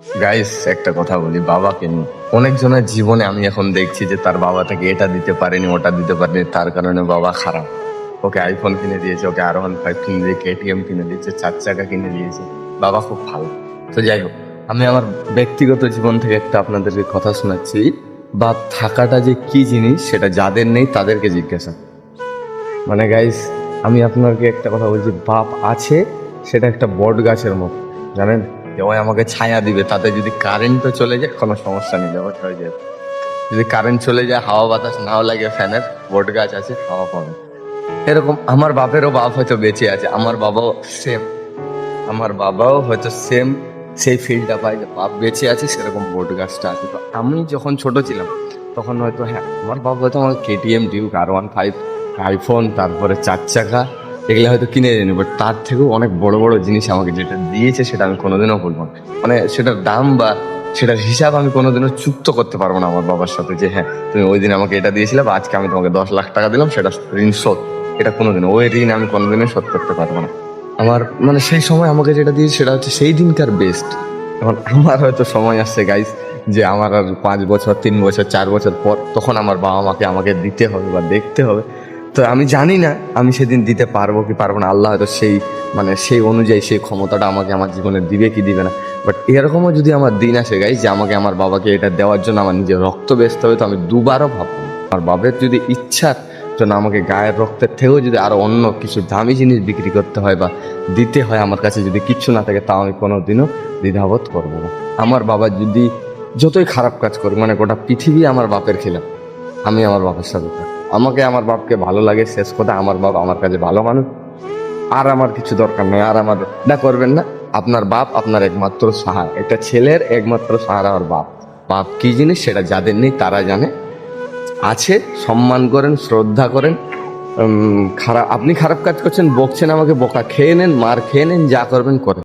Guys একটা কথা বলি, বাবাকে নিয়ে অনেকজনের জীবনে আমি এখন দেখছি যে তার বাবা তাকে এটা দিতে পারেনি, ওটা দিতে পারেনি, তার কারণে বাবা খারাপ। ওকে আইফোন কিনে দিয়েছে, ওকে R15 কিনে দিয়ে KTM কিনে দিয়েছে, 4 চাকা কিনে দিয়েছে। বাবা খুব ভালো। তো যাই হোক, আমি আমার ব্যক্তিগত জীবন থেকে একটা আপনাদেরকে কথা শোনাচ্ছি। বাপ থাকাটা যে কি জিনিস সেটা যাদের নেই তাদেরকে জিজ্ঞাসা। মানে গাইস, আমি আপনাকে একটা কথা বলছি, বাপ আছে সেটা একটা বট গাছের মতো, জানেন? যে ওই আমাকে ছায়া দিবে, তাতে যদি কারেন্টও চলে যায় কোনো সমস্যা নেই, ব্যাপারটা হয়ে যাবে। যদি কারেন্ট চলে যায়, হাওয়া বাতাস নাও লাগে ফ্যানের, বট গাছ আছে, হাওয়া পাবে। এরকম আমার বাপেরও বাপ হয়তো বেঁচে আছে, আমার বাবাও সেম, আমার বাবাও হয়তো সেম সেই ফিলটা পাই যে বাপ বেঁচে আছে, সেরকম বট গাছটা আছে। তো আমি যখন ছোট ছিলাম তখন হয়তো, হ্যাঁ, আমার বাবা হয়তো আমাকে KTM, ডিউক, R15, আইফোন, তারপরে 4 চাকা, এগুলো হয়তো কিনে দেয়নি, বাট তার থেকেও অনেক বড় বড় জিনিস আমাকে যেটা দিয়েছে সেটা আমি কোনোদিনও ভুলবো না। মানে সেটার দাম বা সেটার হিসাব আমি কোনোদিনও চুক্ত করতে পারবো না আমার বাবার সাথে, যে হ্যাঁ তুমি ওই দিন আমাকে এটা দিয়েছিলে বা আজকে আমি তোমাকে 10 লাখ টাকা দিলাম, সেটা ঋণ শোধ। এটা কোনোদিন, ওই ঋণ আমি কোনোদিনই শোধ করতে পারবো না। আমার মানে সেই সময় আমাকে যেটা দিয়েছে সেটা হচ্ছে সেই দিনকার বেস্ট। এখন আমার হয়তো সময় আসছে গাইস, যে আমার আর 5 বছর, 3 বছর, 4 বছর পর তখন আমার বাবা মাকে আমাকে দিতে হবে বা দেখতে হবে। তো আমি জানি না আমি সেদিন দিতে পারবো কি পারবো না, আল্লাহ হয়তো সেই মানে সেই অনুযায়ী সেই ক্ষমতাটা আমাকে আমার জীবনে দিবে কি দিবে না। বাট এরকমও যদি আমার দিন আসে গাইস যে আমাকে আমার বাবাকে এটা দেওয়ার জন্য আমার নিজের রক্ত বেচতে হবে, তো আমি দুবারও ভাববো না। আমার বাবার যদি ইচ্ছার জন্য আমাকে গায়ের রক্তের থেকেও যদি আরো অন্য কিছু দামি জিনিস বিক্রি করতে হয় বা দিতে হয়, আমার কাছে যদি কিচ্ছু না থাকে, তাও আমি কোনোদিনও দ্বিধাবোধ করবো না। আমার বাবা যদি যতই খারাপ কাজ করে, মানে গোটা পৃথিবী আমার বাপের খিলাফ, আমি আমার বাবার সাথে থাকবো। আমাকে আমার বাপকে ভালো লাগে, শেষ কথা, আমার বাপ আমার কাছে ভালো মানুষ। আর আমার কিছু দরকার নেই, আর আমার না করবেন না। আপনার বাপ আপনার একমাত্র সাহারা, একটা ছেলের একমাত্র সাহারা আর বাপ। বাপ কি জিনিস সেটা যাদের নেই তারা জানে। আছে, সম্মান করেন, শ্রদ্ধা করেন। খারাপ, আপনি খারাপ কাজ করছেন, বকছেন আমাকে, বকা খেয়ে নেন, মার খেয়ে নেন, যা করবেন করেন।